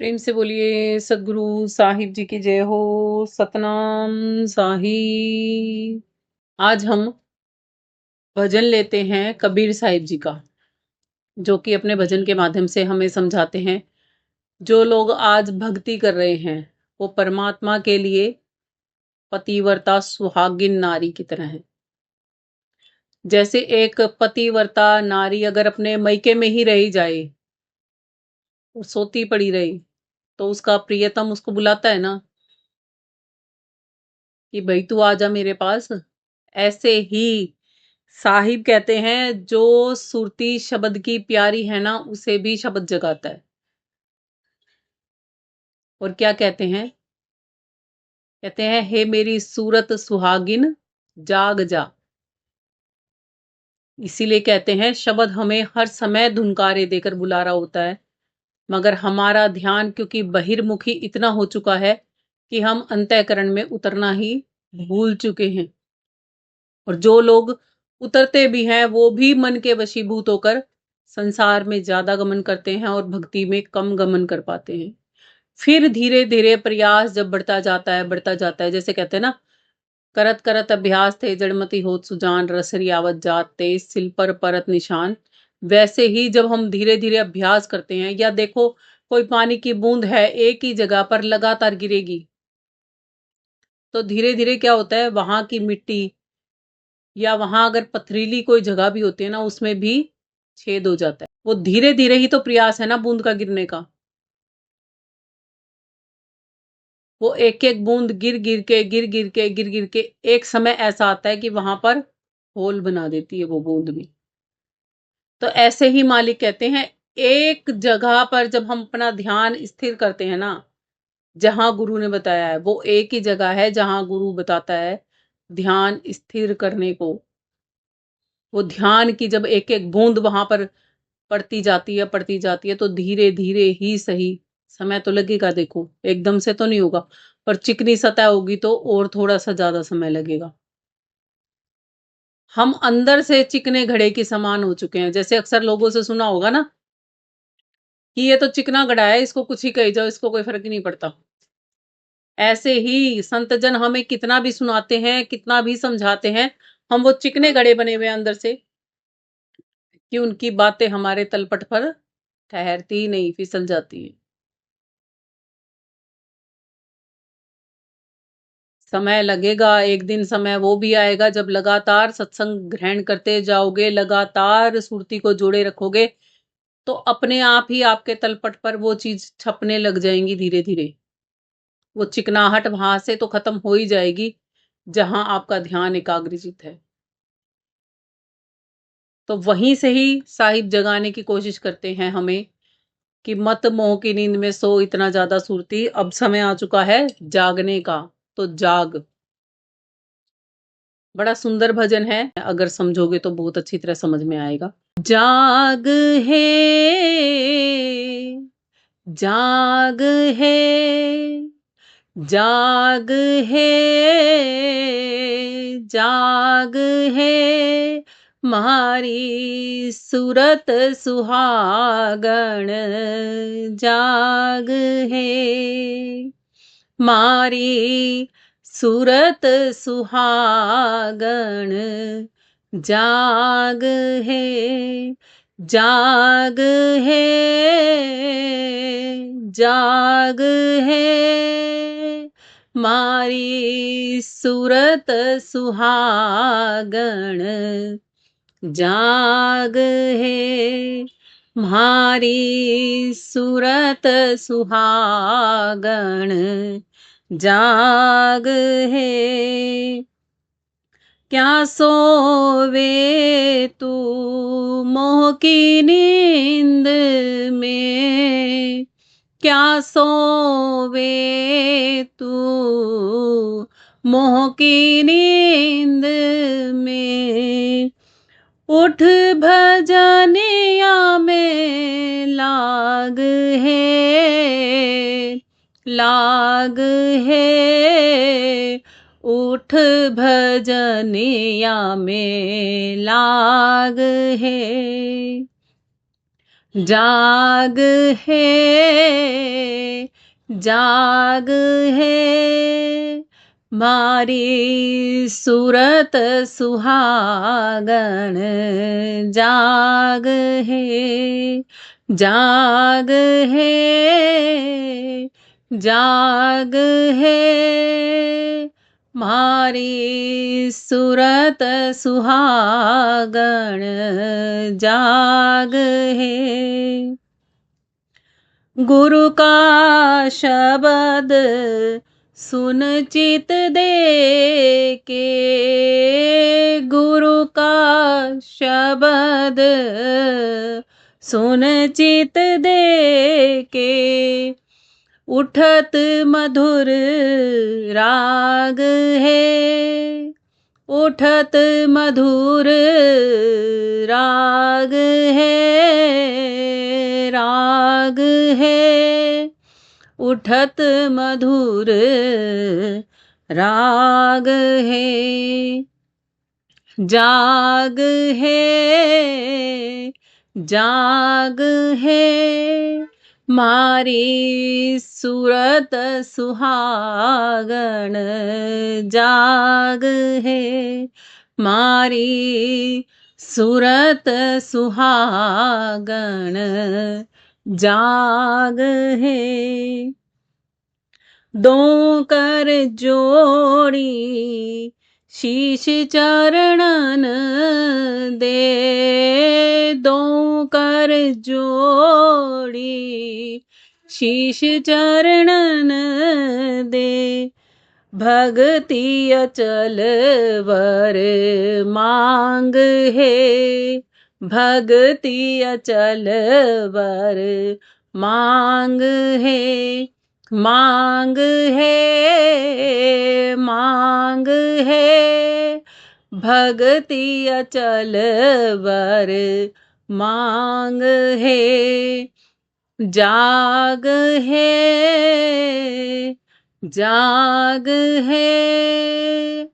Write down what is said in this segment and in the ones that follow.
प्रेम से बोलिए सदगुरु साहिब जी की जय हो। सतनाम साहिब। आज हम भजन लेते हैं कबीर साहिब जी का, जो कि अपने भजन के माध्यम से हमें समझाते हैं जो लोग आज भक्ति कर रहे हैं वो परमात्मा के लिए पतिव्रता सुहागिन नारी की तरह है। जैसे एक पतिव्रता नारी अगर अपने मैके में ही रही जाए, वो सोती पड़ी रही, तो उसका प्रियतम उसको बुलाता है ना कि भाई तू आजा मेरे पास। ऐसे ही साहिब कहते हैं जो सुरती शब्द की प्यारी है ना, उसे भी शब्द जगाता है। और क्या कहते हैं? कहते हैं हे मेरी सूरत सुहागिन जाग जा। इसीलिए कहते हैं शब्द हमें हर समय धुनकारे देकर बुला रहा होता है, मगर हमारा ध्यान क्योंकि बहिर्मुखी इतना हो चुका है कि हम अंतःकरण में उतरना ही भूल चुके हैं। और जो लोग उतरते भी हैं वो भी मन के वशीभूत होकर संसार में ज्यादा गमन करते हैं और भक्ति में कम गमन कर पाते हैं। फिर धीरे धीरे प्रयास जब बढ़ता जाता है, जैसे कहते हैं ना, करत करत अभ्यास थे जड़मति होत सुजान, रसरी आवत जात तेज सिल पर परत निशान। वैसे ही जब हम धीरे धीरे अभ्यास करते हैं, या देखो कोई पानी की बूंद है एक ही जगह पर लगातार गिरेगी, तो धीरे धीरे क्या होता है, वहां की मिट्टी या वहां अगर पथरीली कोई जगह भी होती है ना, उसमें भी छेद हो जाता है। वो धीरे धीरे ही तो प्रयास है ना बूंद का गिरने का। वो एक एक बूंद गिर गिर के एक समय ऐसा आता है कि वहां पर होल बना देती है वो बूंद भी। तो ऐसे ही मालिक कहते हैं, एक जगह पर जब हम अपना ध्यान स्थिर करते हैं ना, जहां गुरु ने बताया है, वो एक ही जगह है जहां गुरु बताता है ध्यान स्थिर करने को। वो ध्यान की जब एक एक बूंद वहां पर पड़ती जाती है, तो धीरे धीरे ही सही, समय तो लगेगा, देखो एकदम से तो नहीं होगा, पर चिकनी सतह होगी तो और थोड़ा सा ज्यादा समय लगेगा। हम अंदर से चिकने घड़े के समान हो चुके हैं। जैसे अक्सर लोगों से सुना होगा ना कि ये तो चिकना घड़ा है, इसको कुछ ही कही जाओ, इसको कोई फर्क ही नहीं पड़ता। ऐसे ही संतजन हमें कितना भी सुनाते हैं, कितना भी समझाते हैं, हम वो चिकने घड़े बने हुए हैं अंदर से, कि उनकी बातें हमारे तलपट पर ठहरती ही नहीं, फिसल जाती है। समय लगेगा, एक दिन समय वो भी आएगा जब लगातार सत्संग ग्रहण करते जाओगे, लगातार सुरती को जोड़े रखोगे, तो अपने आप ही आपके तलपट पर वो चीज छपने लग जाएंगी धीरे धीरे। वो चिकनाहट वहां से तो खत्म हो ही जाएगी जहां आपका ध्यान एकाग्रचित है। तो वहीं से ही साहिब जगाने की कोशिश करते हैं हमें कि मत मोह की नींद में सो इतना ज्यादा सुरती, अब समय आ चुका है जागने का, तो जाग। बड़ा सुंदर भजन है, अगर समझोगे तो बहुत अच्छी तरह समझ में आएगा। जाग है, जाग है, जाग है, जाग है, मारी सूरत सुहागण जाग है, मारी सूरत सुहागण जाग है, जाग है, जाग है, मारी सूरत सुहागण जाग है, म्हारी सूरत सुहागण जाग है। क्या सोवे तू मोह की नींद में, क्या सोवे तू मोह की नींद में, उठ भजनिया में लाग है, लाग है, उठ भजनिया में लाग है, जाग है, जाग है मारी सूरत सुहागण, जाग है, जाग है, जाग है मारी सूरत सुहागण, जाग है। गुरु का शब्द सुन चित दे के, गुरु का शब्द सुन चित दे के, उठत मधुर राग है, उठत मधुर राग है, राग है, उठत मधुर राग है। जाग है, जाग है मारी सूरत सुहागण, जाग है मारी सूरत सुहागण, जाग है। दो कर जोड़ी शीश चरणन दे, दो कर जोड़ी शीश चरणन दे, भक्ति अचल वर मांग है, भक्ति अचल वर मांग है, मांग है, मांग है, भक्ति अचल वर मांग है। जाग है, जाग है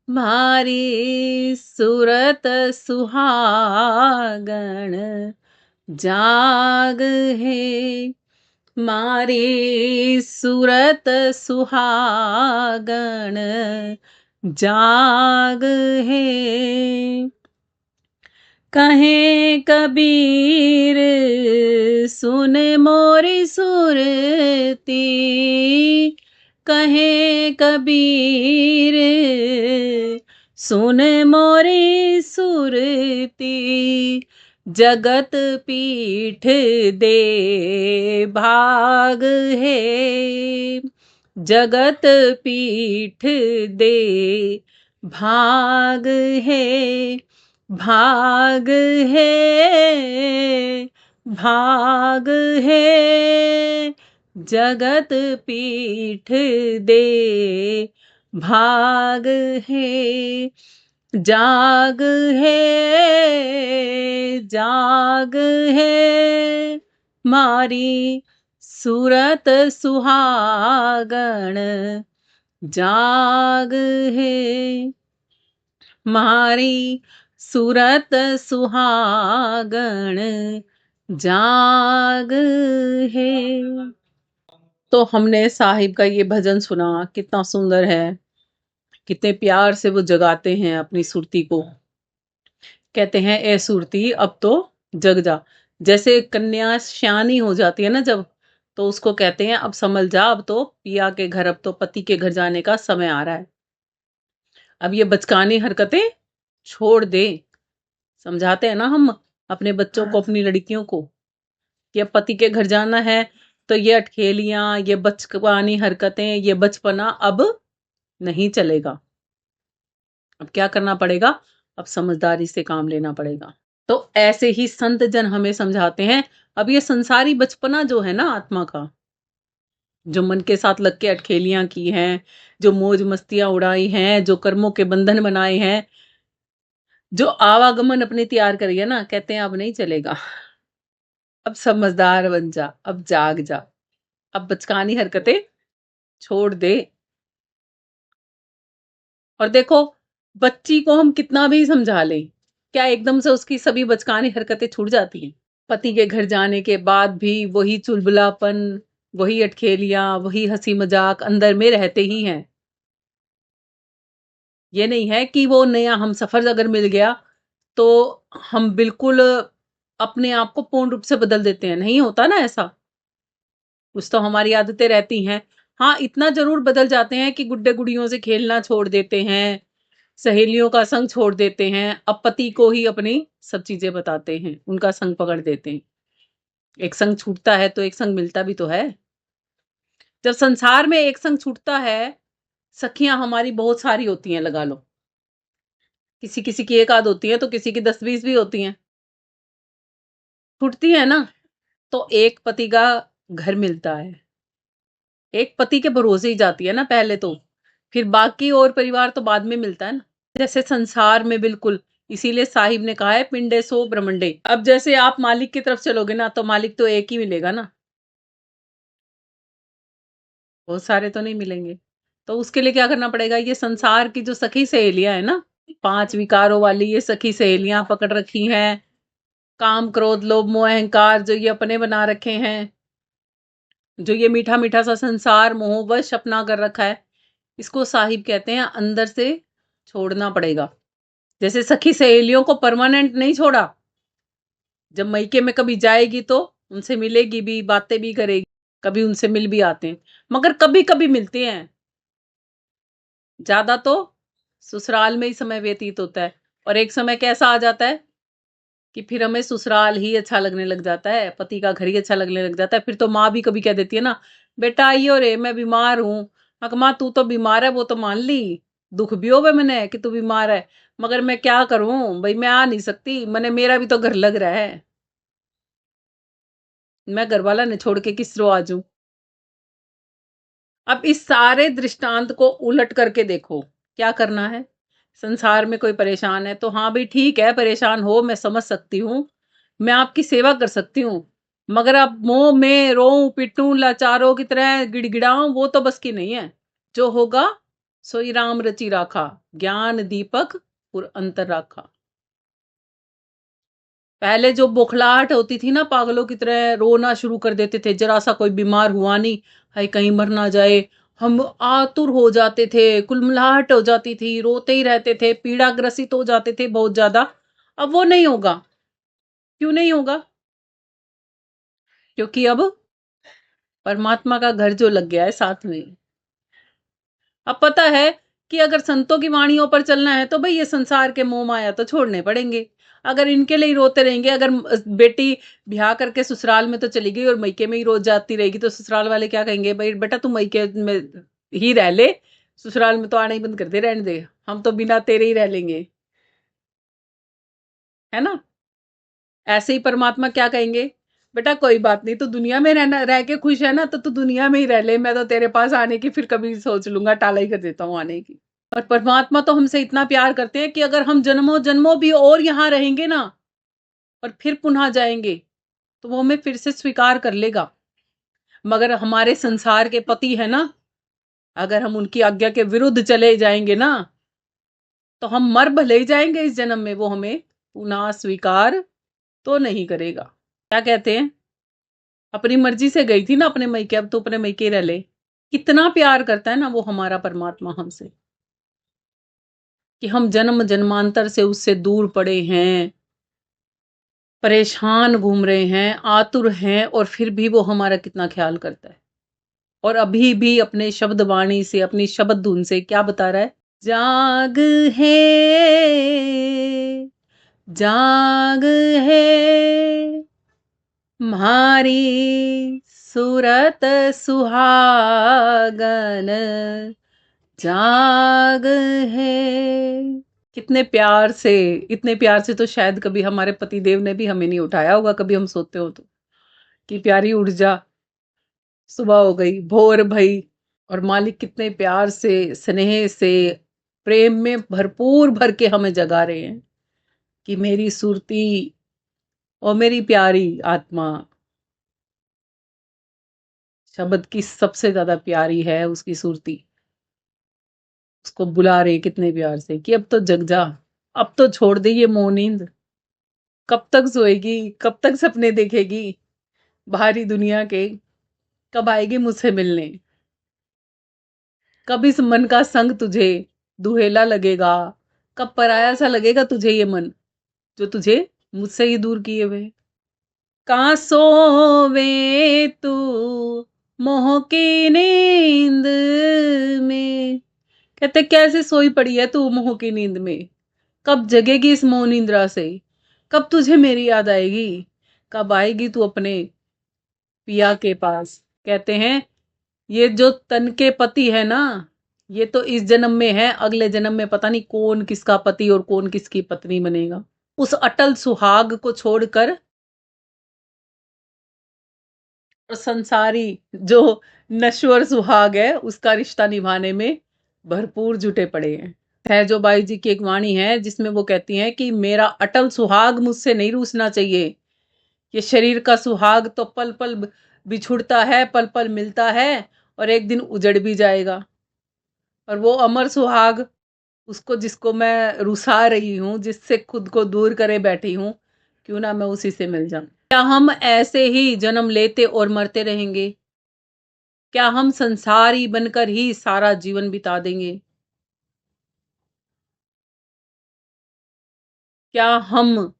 मारी सूरत सुहागण, जाग है मारी सूरत सुहागण, जाग है। कहे कबीर सुन मोरी सुरती, कहे कबीर सुन मोरी सुरती, जगत पीठ दे भाग है, जगत पीठ दे भाग है, भाग है, भाग है, जगत पीठ दे भाग है। जाग है, जाग है मारी सूरत सुहागण, जाग है मारी सूरत सुहागण, जाग है। तो हमने साहिब का ये भजन सुना, कितना सुंदर है, कितने प्यार से वो जगाते हैं अपनी सुरती को। कहते हैं ए सुरती अब तो जग जा। जैसे कन्या श्यानी हो जाती है ना जब, तो उसको कहते हैं अब संभल जा, अब तो पिया के घर, अब तो पति के घर जाने का समय आ रहा है, अब ये बचकानी हरकतें छोड़ दे। समझाते हैं ना हम अपने बच्चों को, अपनी लड़कियों को, कि अब पति के घर जाना है, तो ये अटखेलियां, ये बचकानी हरकतें, ये बचपना अब नहीं चलेगा। अब क्या करना पड़ेगा, अब समझदारी से काम लेना पड़ेगा। तो ऐसे ही संत जन हमें समझाते हैं। अब ये संसारी बचपना जो है ना आत्मा का, जो मन के साथ लग के अटखेलियां की हैं, जो मौज मस्तियां उड़ाई हैं, जो कर्मों के बंधन बनाए हैं, जो आवागमन अपने तैयार करी है ना, कहते हैं अब नहीं चलेगा। अब समझदार बन जा, अब जाग जा, अब बचकानी हरकतें छोड़ दे। और देखो, बच्ची को हम कितना भी समझा लें, क्या एकदम से उसकी सभी बचकानी हरकतें छूट जाती हैं? पति के घर जाने के बाद भी वही चुलबुलापन, वही अटखेलियां, वही हंसी मजाक अंदर में रहते ही हैं। ये नहीं है कि वो नया हम सफर अगर मिल गया तो हम बिल्कुल अपने आप को पूर्ण रूप से बदल देते हैं, नहीं होता ना ऐसा। कुछ तो हमारी आदतें रहती हैं। हाँ, इतना जरूर बदल जाते हैं कि गुड्डे गुड़ियों से खेलना छोड़ देते हैं, सहेलियों का संग छोड़ देते हैं, अब पति को ही अपनी सब चीजें बताते हैं, उनका संग पकड़ देते हैं। एक संग छूटता है तो एक संग मिलता भी तो है। जब संसार में एक संग छूटता है, सखियां हमारी बहुत सारी होती हैं लगा लो, किसी किसी की एक आध होती है तो किसी की 10-20 भी होती हैं, छूटती है ना। तो एक पति का घर मिलता है, एक पति के भरोसे ही जाती है ना पहले तो, फिर बाकी और परिवार तो बाद में मिलता है ना। जैसे संसार में बिल्कुल, इसीलिए साहिब ने कहा है पिंडे सो ब्रह्मंडे। अब जैसे आप मालिक की तरफ चलोगे ना तो मालिक तो एक ही मिलेगा ना, बहुत सारे तो नहीं मिलेंगे। तो उसके लिए क्या करना पड़ेगा, ये संसार की जो सखी सहेलियां है ना, 5 विकारों वाली ये सखी सहेलियां पकड़ रखी हैं, काम क्रोध लोभ मोह अहंकार जो ये अपने बना रखे हैं, जो ये मीठा मीठा सा संसार मोहवश अपना कर रखा है, इसको साहिब कहते हैं अंदर से छोड़ना पड़ेगा। जैसे सखी सहेलियों को परमानेंट नहीं छोड़ा, जब मैके में कभी जाएगी तो उनसे मिलेगी भी, बातें भी करेगी, कभी उनसे मिल भी आते हैं, मगर कभी कभी मिलते हैं, ज्यादा तो ससुराल में ही समय व्यतीत होता है। और एक समय कैसा आ जाता है कि फिर हमें ससुराल ही अच्छा लगने लग जाता है, पति का घर ही अच्छा लगने लग जाता है। फिर तो माँ भी कभी कह देती है ना, बेटा आइयो रे मैं बीमार हूँ। हाँ माँ तू तो बीमार है वो तो मान ली, दुख भी हो मैंने कि तू बीमार है, मगर मैं क्या करूं भाई, मैं आ नहीं सकती, मैंने मेरा भी तो घर लग रहा है, मैं घर वाला ने छोड़ के किस रो आजू। अब इस सारे दृष्टांत को उलट करके देखो, क्या करना है। संसार में कोई परेशान है तो हाँ भाई ठीक है, परेशान हो, मैं समझ सकती हूँ, मैं आपकी सेवा कर सकती हूँ, मगर अब मोह में रोऊं पिटूं लाचारों की तरह गिड़गिड़ाऊं वो तो बस की नहीं है। जो होगा सोई राम रचि राखा, ज्ञान दीपक और अंतर राखा। पहले जो बौखलाहट होती थी ना, पागलों की तरह रोना शुरू कर देते थे, जरा सा कोई बीमार हुआ नहीं, हाय कहीं मर ना जाए, हम आतुर हो जाते थे, कुलमुलाहट हो जाती थी, रोते ही रहते थे, पीड़ा ग्रसित हो जाते थे बहुत ज्यादा। अब वो नहीं होगा। क्यों नहीं होगा? क्योंकि अब परमात्मा का घर जो लग गया है साथ में। अब पता है कि अगर संतों की वाणियों पर चलना है तो भाई ये संसार के मोह माया तो छोड़ने पड़ेंगे। अगर इनके लिए ही रोते रहेंगे, अगर बेटी ब्याह करके ससुराल में तो चली गई और मैके में ही रोज जाती रहेगी तो ससुराल वाले क्या कहेंगे, भाई बेटा तू मैके में ही रह ले, ससुराल में तो आना ही बंद कर दे, रहने दे, हम तो बिना तेरे ही रह लेंगे, है ना। ऐसे ही परमात्मा क्या कहेंगे, बेटा कोई बात नहीं, तू दुनिया में रहना रह के खुश है ना, तो तू दुनिया में ही रह ले, मैं तो तेरे पास आने की फिर कभी सोच लूंगा, टाला ही कर देता हूँ आने की। और परमात्मा तो हमसे इतना प्यार करते हैं कि अगर हम जन्मों जन्मों भी और यहाँ रहेंगे ना और फिर पुनः जाएंगे तो वो हमें फिर से स्वीकार कर लेगा। मगर हमारे संसार के पति है ना, अगर हम उनकी आज्ञा के विरुद्ध चले जाएंगे ना तो हम मर भले ही जाएंगे इस जन्म में, वो हमें पुनः स्वीकार तो नहीं करेगा। क्या कहते हैं, अपनी मर्जी से गई थी ना अपने मैके, अब तो अपने मैके रह ले। कितना प्यार करता है ना वो हमारा परमात्मा हमसे, कि हम जन्म जन्मांतर से उससे दूर पड़े हैं, परेशान घूम रहे हैं, आतुर हैं, और फिर भी वो हमारा कितना ख्याल करता है। और अभी भी अपने शब्द वाणी से, अपनी शब्द धुन से क्या बता रहा है, जाग है, जाग है म्हारी सूरत सुहागन, जाग है। कितने प्यार से, इतने प्यार से तो शायद कभी हमारे पति देव ने भी हमें नहीं उठाया होगा, कभी हम सोते हो तो, कि प्यारी उठ जा, सुबह हो गई, भोर भई। और मालिक कितने प्यार से, स्नेह से, प्रेम में भरपूर भर के हमें जगा रहे हैं कि मेरी सुरती और मेरी प्यारी आत्मा, शब्द की सबसे ज्यादा प्यारी है उसकी सुरती, उसको बुला रहे कितने प्यार से कि अब तो जग जा, अब तो छोड़ दे ये मोह नींद, कब तक सोएगी, कब तक सपने देखेगी बाहरी दुनिया के, कब आएगी मुझसे मिलने, कब इस मन का संग तुझे दुहेला लगेगा, कब पराया सा लगेगा तुझे ये मन जो तुझे मुझसे ही दूर किए हुए। कहाँ सोवे तू मोह की नींद में, कहते कैसे सोई पड़ी है तू मोह की नींद में, कब जगेगी इस मोह निंद्रा से, कब तुझे मेरी याद आएगी, कब आएगी तू अपने पिया के पास। कहते हैं ये जो तन के पति है ना, ये तो इस जन्म में है, अगले जन्म में पता नहीं कौन किसका पति और कौन किसकी पत्नी बनेगा। उस अटल सुहाग को छोड़कर और संसारी जो नश्वर सुहाग है उसका रिश्ता निभाने में भरपूर जुटे पड़े हैं। सहजोबाई जी की एक वाणी है जिसमें वो कहती हैं कि मेरा अटल सुहाग मुझसे नहीं रूसना चाहिए, ये शरीर का सुहाग तो पल पल बिछुड़ता है, पल पल मिलता है और एक दिन उजड़ भी जाएगा। और वो अमर सुहाग, उसको जिसको मैं रुसा रही हूँ, जिससे खुद को दूर करे बैठी हूँ, क्यों ना मैं उसी से मिल जाऊं। क्या हम ऐसे ही जन्म लेते और मरते रहेंगे? क्या हम संसारी बनकर ही सारा जीवन बिता देंगे? क्या हम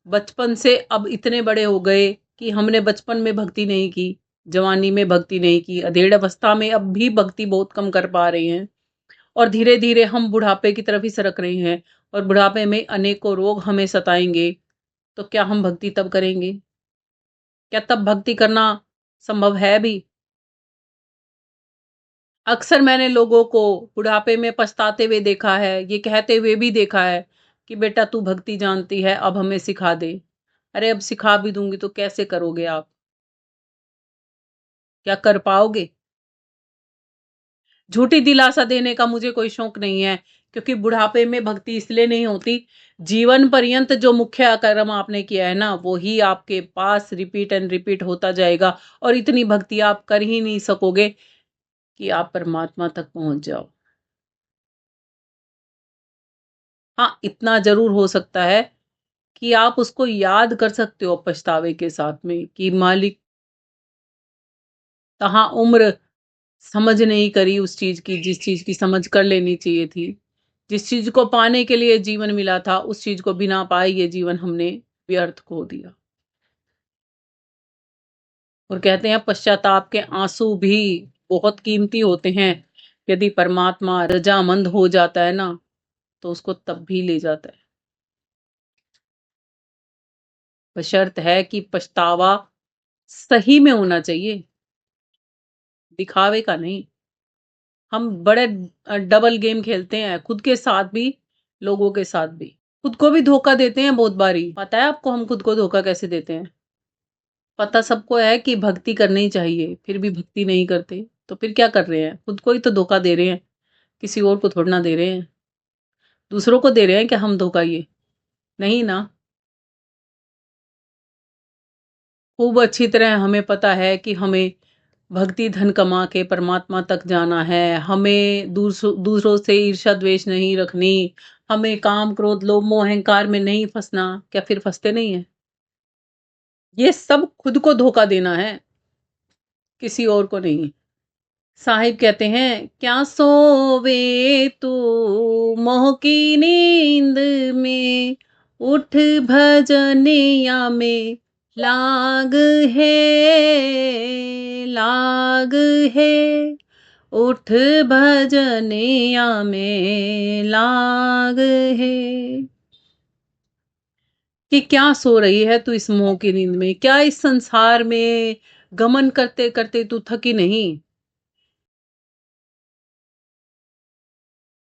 बचपन से अब इतने बड़े हो गए कि हमने बचपन में भक्ति नहीं की, जवानी में भक्ति नहीं की, अधेड़ अवस्था में अब भी भक्ति बहुत कम कर पा रहे हैं और धीरे धीरे हम बुढ़ापे की तरफ ही सरक रहे हैं और बुढ़ापे में अनेकों रोग हमें सताएंगे, तो क्या हम भक्ति तब करेंगे? क्या तब भक्ति करना संभव है भी? अक्सर मैंने लोगों को बुढ़ापे में पछताते हुए देखा है, ये कहते हुए भी देखा है कि बेटा तू भक्ति जानती है, अब हमें सिखा दे। अरे अब सिखा भी दूंगी तो कैसे करोगे आप? क्या कर पाओगे? झूठी दिलासा देने का मुझे कोई शौक नहीं है, क्योंकि बुढ़ापे में भक्ति इसलिए नहीं होती, जीवन पर्यंत जो मुख्य कर्म आपने किया है ना, वो ही आपके पास रिपीट एंड रिपीट होता जाएगा और इतनी भक्ति आप कर ही नहीं सकोगे कि आप परमात्मा तक पहुंच जाओ। हाँ, इतना जरूर हो सकता है कि आप उसको याद कर सकते हो पछतावे के साथ में कि मालिक, कहाँ उम्र समझ नहीं करी उस चीज की जिस चीज की समझ कर लेनी चाहिए थी, जिस चीज को पाने के लिए जीवन मिला था उस चीज को बिना पाए ये जीवन हमने व्यर्थ खो दिया। और कहते हैं पश्चाताप के आंसू भी बहुत कीमती होते हैं, यदि परमात्मा रजामंद हो जाता है ना तो उसको तब भी ले जाता है। बशर्त है कि पछतावा सही में होना चाहिए, दिखावे का नहीं। हम बड़े डबल गेम खेलते हैं, खुद के साथ भी लोगों के साथ भी, खुद को भी धोखा देते हैं बहुत बारी। पता है आपको हम खुद को धोखा कैसे देते हैं? पता सबको है कि भक्ति करनी चाहिए, फिर भी भक्ति नहीं करते, तो फिर क्या कर रहे हैं? खुद को ही तो धोखा दे रहे हैं, किसी और को थोड़ा ना दे रहे हैं। दूसरों को दे रहे हैं क्या हम धोखा? ये नहीं ना। खूब अच्छी तरह हमें पता है कि हमें भक्ति धन कमा के परमात्मा तक जाना है, हमें दूसरों से ईर्ष्या द्वेष नहीं रखनी, हमें काम क्रोध लोभ मोह अहंकार में नहीं फंसना। क्या फिर फंसते नहीं है? ये सब खुद को धोखा देना है, किसी और को नहीं। साहिब कहते हैं क्या सोवे तू मोह की नींद में, उठ भजनिया में लाग है, लाग है, उठ भजनिया में लाग है। कि क्या सो रही है तू इस मोह की नींद में? क्या इस संसार में गमन करते करते तू थकी नहीं?